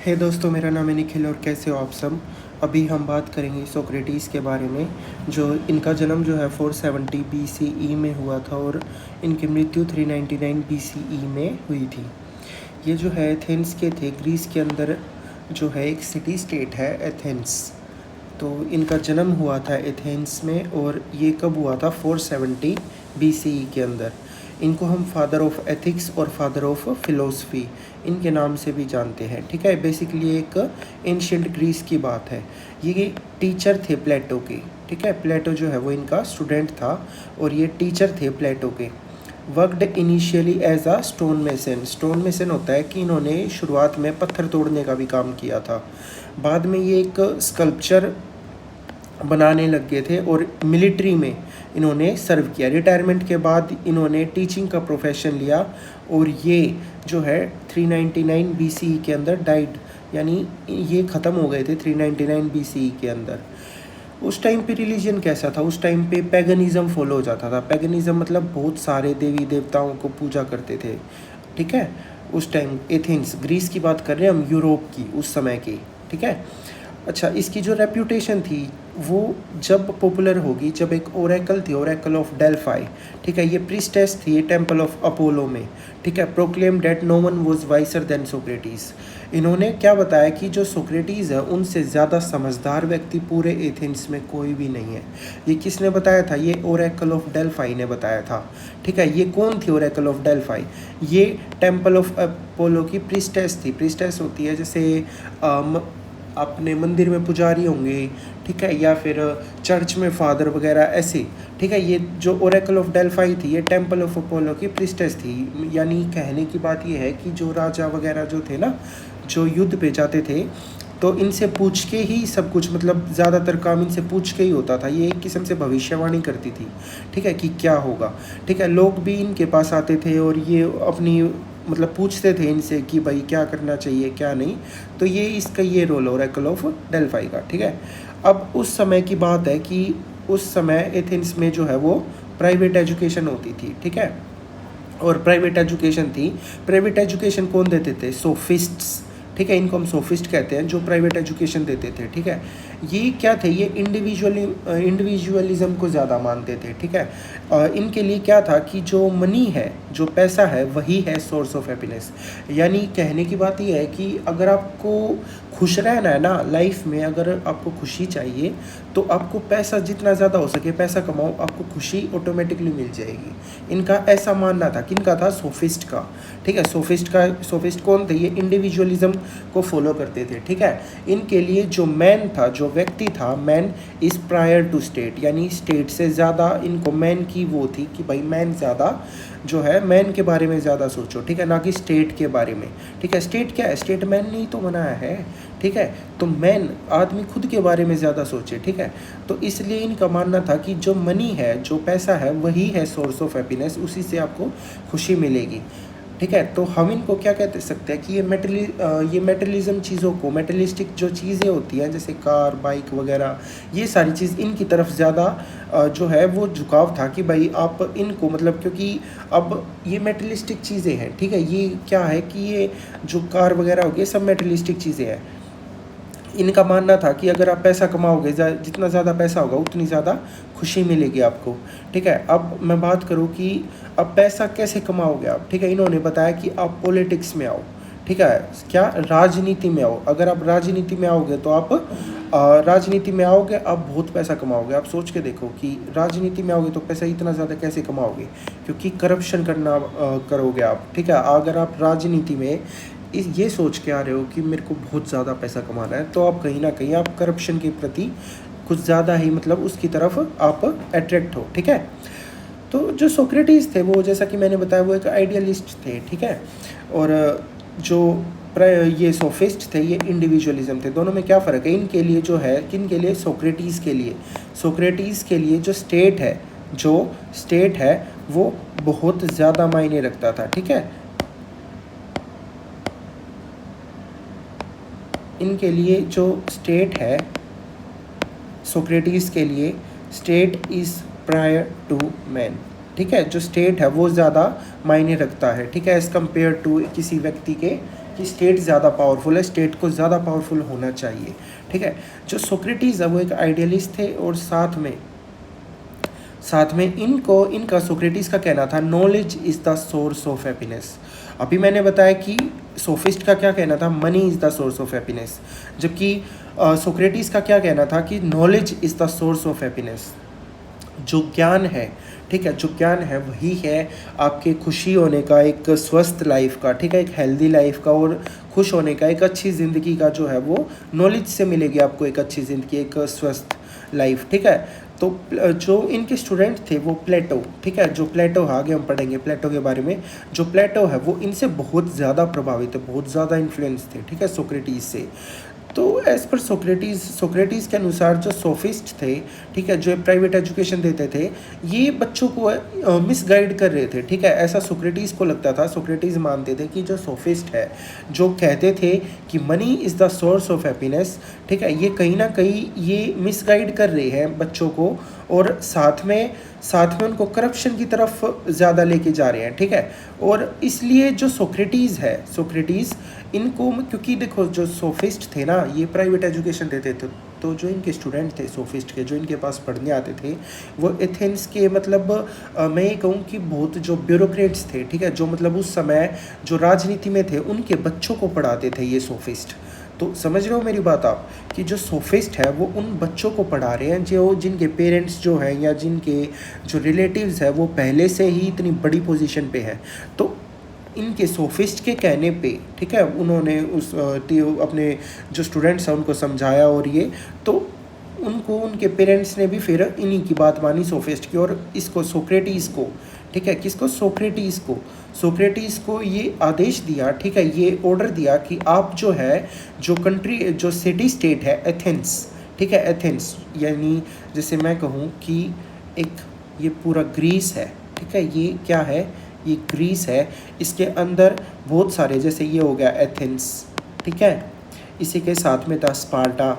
हे दोस्तों, मेरा नाम है निखिल और कैसे हो आप सब। अभी हम बात करेंगे सोक्रेटिस के बारे में। जो इनका जन्म जो है 470 BCE में हुआ था और इनकी मृत्यु 399 BCE में हुई थी। ये जो है एथेंस के थे, ग्रीस के अंदर जो है एक सिटी स्टेट है एथेंस। तो इनका जन्म हुआ था एथेंस में और ये कब हुआ था 470 BCE के अंदर। इनको हम फादर ऑफ एथिक्स और फादर ऑफ फिलोसफी इनके नाम से भी जानते हैं। ठीक है, बेसिकली एक एंशिएंट ग्रीस की बात है। ये टीचर थे प्लेटो के। ठीक है, प्लेटो जो है वो इनका स्टूडेंट था और ये टीचर थे प्लेटो के। Worked initially as a stone mason. Stone mason होता है कि इन्होंने शुरुआत में पत्थर तोड़ने का भी काम किया था। बाद में ये एक स्कल्पचर बनाने लग गए थे और मिलिट्री में इन्होंने सर्व किया। रिटायरमेंट के बाद इन्होंने टीचिंग का प्रोफेशन लिया और ये जो है 399 BCE के अंदर डाइड, यानी ये ख़त्म हो गए थे 399 BCE के अंदर। उस टाइम पे रिलीजन कैसा था? उस टाइम पे पैगनिज़म फॉलो हो जाता था। पैगनिज़म मतलब बहुत सारे देवी देवताओं को पूजा करते थे। ठीक है, उस टाइम एथेंस, ग्रीस की बात कर रहे हैं हम, यूरोप की उस समय की। ठीक है, अच्छा, इसकी जो रेप्यूटेशन थी वो जब पॉपुलर होगी, जब एक ओरेकल थी, ओरेकल ऑफ डेल्फाई। ठीक है, ये प्रीस्टेस थी टेम्पल ऑफ अपोलो में। ठीक है, proclaim that no one was wiser than Socrates. इन्होंने क्या बताया कि जो सोक्रेटिस है उनसे ज़्यादा समझदार व्यक्ति पूरे एथेंस में कोई भी नहीं है। ये किसने बताया था? ये ओरेकल ऑफ डेल्फाई ने बताया था। ठीक है, ये कौन थी ओरेकल ऑफ डेल्फाई? ये टेम्पल ऑफ अपोलो की प्रीस्टेस थी। प्रीस्टेस होती है जैसे अपने मंदिर में पुजारी होंगे, ठीक है, या फिर चर्च में फादर वगैरह ऐसे। ठीक है, ये जो ओरेकल ऑफ डेल्फाई थी ये टेम्पल ऑफ अपोलो की प्रीस्टेस थी। यानी कहने की बात ये है कि जो राजा वगैरह जो थे ना, जो युद्ध पे जाते थे, तो इनसे पूछ के ही सब कुछ, मतलब ज़्यादातर काम इनसे पूछ के ही होता था। ये एक किस्म से भविष्यवाणी करती थी। ठीक है, कि क्या होगा। ठीक है, लोग भी इनके पास आते थे और ये अपनी मतलब पूछते थे इनसे कि भाई क्या करना चाहिए क्या नहीं। तो ये इसका ये रोल है ओरेकल ऑफ डेल्फाई का। ठीक है, अब उस समय की बात है कि उस समय एथेंस में जो है वो प्राइवेट एजुकेशन होती थी। ठीक है, और प्राइवेट एजुकेशन थी। प्राइवेट एजुकेशन कौन देते थे? सोफिस्ट्स। ठीक है, इनको हम सोफिस्ट कहते हैं, जो प्राइवेट एजुकेशन देते थे। ठीक है, ये क्या थे? ये इंडिविजुअलिज्म को ज़्यादा मानते थे। ठीक है, इनके लिए क्या था कि जो मनी है, जो पैसा है, वही है सोर्स ऑफ हैप्पीनेस। यानी कहने की बात ये है कि अगर आपको खुश रहना है ना लाइफ में, अगर आपको खुशी चाहिए तो आपको पैसा जितना ज़्यादा हो सके पैसा कमाओ, आपको खुशी ऑटोमेटिकली मिल जाएगी। इनका ऐसा मानना था। किनका था? सोफिस्ट का। ठीक है, सोफिस्ट कौन थे? ये इंडिविजुअलिज्म को फॉलो करते थे। ठीक है, इनके लिए जो मैन था, जो व्यक्ति था, man is prior to state, यानी स्टेट से ज़्यादा इनको मैन की वो थी कि भाई मैन ज़्यादा जो है, मैन के बारे में ज़्यादा सोचो। ठीक है, ना कि स्टेट के बारे में। ठीक है, स्टेट क्या है? स्टेट मैन ने ही तो बनाया है। ठीक है, तो मैन आदमी खुद के बारे में ज़्यादा सोचे। ठीक है, तो इसलिए इनका मानना था कि जो मनी है, जो पैसा है, वही है सोर्स ऑफ हैप्पीनेस, उसी से आपको खुशी मिलेगी। ठीक है, तो हम इनको क्या कहते सकते हैं कि ये मेटलिज्म चीज़ों को, मेटलिस्टिक जो चीज़ें होती हैं जैसे कार, बाइक वगैरह, ये सारी चीज़ इनकी तरफ ज़्यादा जो है वो झुकाव था कि भाई आप इनको, मतलब क्योंकि अब ये मेटलिस्टिक चीज़ें हैं। ठीक है, ये क्या है कि ये जो कार वगैरह होगी सब मेटलिस्टिक चीज़ें हैं। इनका मानना था कि अगर आप पैसा कमाओगे, जितना ज़्यादा पैसा होगा उतनी ज़्यादा खुशी मिलेगी आपको। ठीक है, अब मैं बात करूँ कि अब पैसा कैसे कमाओगे आप। ठीक है, इन्होंने बताया कि आप पॉलिटिक्स में आओ। ठीक है, क्या? राजनीति में आओ। अगर आप राजनीति में आओगे तो आप राजनीति में आओगे, आप बहुत पैसा कमाओगे। आप सोच के देखो कि राजनीति में आओगे तो पैसा इतना ज़्यादा कैसे कमाओगे, क्योंकि करप्शन करोगे आप। ठीक है, अगर आप राजनीति में ये सोच के आ रहे हो कि मेरे को बहुत ज़्यादा पैसा कमाना है, तो आप कहीं ना कहीं आप करप्शन के प्रति कुछ ज़्यादा ही, मतलब उसकी तरफ आप अट्रैक्ट हो। ठीक है, तो जो सोक्रेटिस थे वो, जैसा कि मैंने बताया, वो एक आइडियलिस्ट थे। ठीक है, और जो ये सोफिस्ट थे ये इंडिविजुअलिज्म थे। दोनों में क्या फ़र्क है? इनके लिए जो है, किन के लिए? सोक्रेटिस के लिए जो स्टेट है वो बहुत ज़्यादा मायने रखता था। ठीक है, इनके लिए जो स्टेट है, सोक्रेटिस के लिए state is prior to man. ठीक है, जो स्टेट है वो ज़्यादा मायने रखता है। ठीक है, एज़ कम्पेयर टू किसी व्यक्ति के कि स्टेट ज़्यादा पावरफुल है, स्टेट को ज़्यादा पावरफुल होना चाहिए, ठीक है। जो सोक्रेटिस है वो एक आइडियलिस्ट थे और साथ में इनका सोक्रेटिस का कहना था knowledge is the source of happiness. अभी मैंने बताया कि सोफिस्ट का क्या कहना था, money is the source of happiness, जबकि सोक्रेटिस का क्या कहना था कि knowledge is the source of happiness. जो ज्ञान है, ठीक है, जो ज्ञान है वही है आपके खुशी होने का, एक स्वस्थ लाइफ का, ठीक है, एक हेल्दी लाइफ का और खुश होने का, एक अच्छी ज़िंदगी का जो है वो नॉलेज से मिलेगी आपको, एक अच्छी ज़िंदगी, एक स्वस्थ लाइफ, ठीक है। तो जो इनके स्टूडेंट थे वो प्लेटो, ठीक है, जो प्लेटो है, आगे हम पढ़ेंगे प्लेटो के बारे में। जो प्लेटो है वो इनसे बहुत ज़्यादा प्रभावित है, बहुत ज़्यादा इन्फ्लुएंस थे, ठीक है, सोक्रेटिस से। तो एज़ पर सोक्रेटिस के अनुसार जो सोफिस्ट थे, ठीक है, जो प्राइवेट एजुकेशन देते थे, ये बच्चों को मिसगाइड कर रहे थे, ठीक है, ऐसा सोक्रेटिस को लगता था। सोक्रेटिस मानते थे कि जो सोफिस्ट है, जो कहते थे कि money is the source of happiness, ठीक है, ये कहीं ना कहीं ये मिसगाइड कर रहे हैं बच्चों को और साथ में उनको करप्शन की तरफ ज़्यादा लेके जा रहे हैं, ठीक है। और इसलिए जो सोक्रेटिस इनको, क्योंकि देखो जो सोफिस्ट थे ना ये प्राइवेट एजुकेशन देते थे, तो जो इनके स्टूडेंट थे सोफिस्ट के, जो इनके पास पढ़ने आते थे, वो एथेंस के मतलब मैं ये कहूँ कि बहुत जो ब्यूरोक्रेट्स थे, ठीक है, जो मतलब उस समय जो राजनीति में थे उनके बच्चों को पढ़ाते थे ये सोफिस्ट। तो समझ रहे हो मेरी बात आप, कि जो सोफिस्ट है वो उन बच्चों को पढ़ा रहे हैं जो जिनके पेरेंट्स जो हैं या जिनके जो रिलेटिव्स है वो पहले से ही इतनी बड़ी पोजीशन पे है। तो इनके सोफिस्ट के कहने पे, ठीक है, उन्होंने अपने जो स्टूडेंट्स हैं उनको समझाया और ये तो उनको उनके पेरेंट्स ने भी फिर इन्हीं की बात मानी सोफिस्ट की, और इसको सोक्रेटिस को, ठीक है, किसको, सोक्रेटिस को ये आदेश दिया, ठीक है, ये ऑर्डर दिया कि आप जो है जो कंट्री जो सिटी स्टेट है एथेंस, ठीक है, एथेंस यानी जैसे मैं कहूँ कि एक ये पूरा ग्रीस है, ठीक है, ये क्या है, ये ग्रीस है, इसके अंदर बहुत सारे, जैसे ये हो गया एथेंस, ठीक है, इसी के साथ में था स्पार्टा,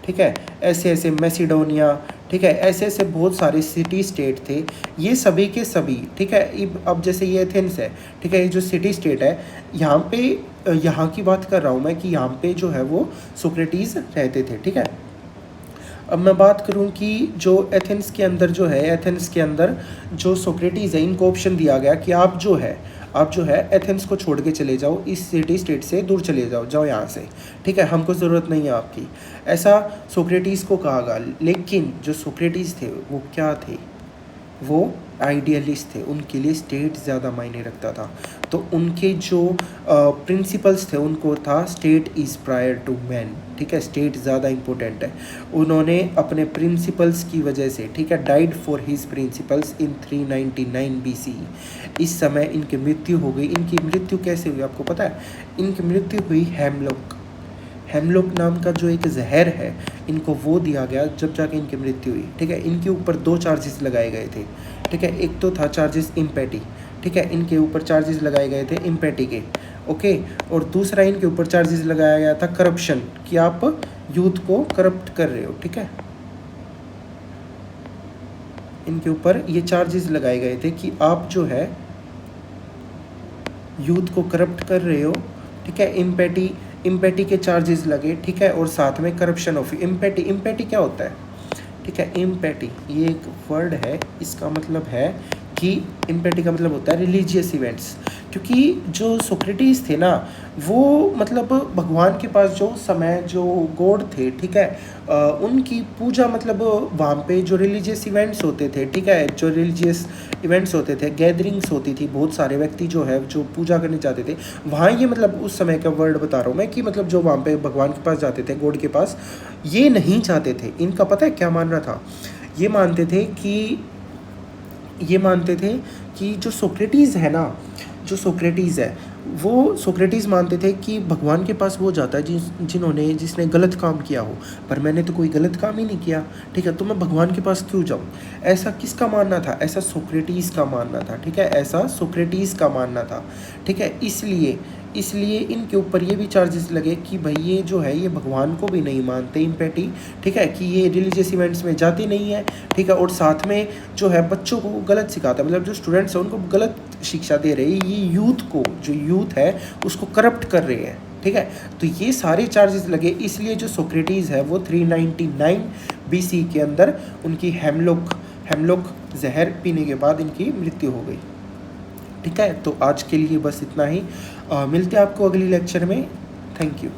ठीक है, ऐसे ऐसे मैसिडोनिया, ठीक है, ऐसे ऐसे बहुत सारे सिटी स्टेट थे, ये सभी के सभी, ठीक है। अब जैसे ये एथेंस है, ठीक है, ये जो सिटी स्टेट है, यहाँ पे यहाँ की बात कर रहा हूँ मैं कि यहाँ पे जो है वो सोक्रेटिस रहते थे, ठीक है। अब मैं बात करूं कि जो एथेंस के अंदर जो है, एथेंस के अंदर जो सोक्रेटिस है, इनको ऑप्शन दिया गया कि आप जो है एथेंस को छोड़ के चले जाओ, इस सिटी स्टेट से दूर चले जाओ यहाँ से, ठीक है, हमको ज़रूरत नहीं है आपकी, ऐसा सोक्रेटिस को कहा गया। लेकिन जो सोक्रेटिस थे वो क्या थे, वो आइडियलिस्ट थे, उनके लिए स्टेट ज़्यादा मायने रखता था। तो उनके जो प्रिंसिपल्स थे उनको था state is prior to man, ठीक है, स्टेट ज़्यादा इम्पोर्टेंट है। उन्होंने अपने प्रिंसिपल्स की वजह से, ठीक है, died for his principles in 399 BC। इस समय इनकी मृत्यु हो गई। इनकी मृत्यु कैसे हुई आपको पता है? इनकी मृत्यु हुई हेमलॉक नाम का जो एक जहर है, इनको वो दिया गया जब जाके इनकी मृत्यु हुई, ठीक है। इनके ऊपर 2 चार्जेस लगाए गए थे, ठीक है, एक तो था चार्जेस इम्पेटी, ठीक है, इनके ऊपर चार्जेस लगाए गए थे इम्पेटी के, ओके, और दूसरा इनके ऊपर चार्जेस लगाया गया था करप्शन, कि आप यूथ को करप्ट कर रहे हो, ठीक है। इनके ऊपर ये चार्जेस लगाए गए थे कि आप जो है यूथ को करप्ट कर रहे हो, ठीक है। इम्पेटी के चार्जेस लगे, ठीक है, और साथ में करप्शन ऑफ इम्पेटी क्या होता है, ठीक है, इम्पेटी ये एक वर्ड है, इसका मतलब है कि इम्पेटी का मतलब होता है रिलीजियस इवेंट्स। क्योंकि जो सोक्रेटिस थे ना वो मतलब भगवान के पास जो समय जो गॉड थे, ठीक है, उनकी पूजा मतलब वहाँ पे जो रिलीजियस इवेंट्स होते थे, ठीक है, जो रिलीजियस इवेंट्स होते थे, गैदरिंग्स होती थी, बहुत सारे व्यक्ति जो है जो पूजा करने जाते थे वहाँ, ये मतलब उस समय का वर्ड बता रहा हूँ मैं कि मतलब जो वहाँ पे भगवान के पास जाते थे, गॉड के पास, ये नहीं चाहते थे। इनका पता है क्या मानना था? ये मानते थे कि जो सोक्रेटिस है ना, जो सोक्रेटिस है वो सोक्रेटिस मानते थे कि भगवान के पास वो जाता है जिसने गलत काम किया हो, पर मैंने तो कोई गलत काम ही नहीं किया, ठीक है, तो मैं भगवान के पास क्यों जाऊँ? ऐसा किसका मानना था? ऐसा सोक्रेटिस का मानना था, ठीक है, ऐसा सोक्रेटिस का मानना था, ठीक है। इसलिए इनके ऊपर ये भी चार्जेस लगे कि भाई ये जो है ये भगवान को भी नहीं मानते इम्पेटी, ठीक है, कि ये रिलीजियस इवेंट्स में जाती नहीं है, ठीक है, और साथ में जो है बच्चों को गलत सिखाता है, मतलब जो स्टूडेंट्स हैं उनको गलत शिक्षा दे रहे, ये यूथ को, जो यूथ है उसको करप्ट कर रहे हैं, ठीक है। तो ये सारे चार्जेस लगे, इसलिए जो सोक्रेटिस है वो 399 BC के अंदर उनकी हेमलॉक जहर पीने के बाद इनकी मृत्यु हो गई, ठीक है। तो आज के लिए बस इतना ही, मिलते हैं आपको अगली लेक्चर में। Thank you.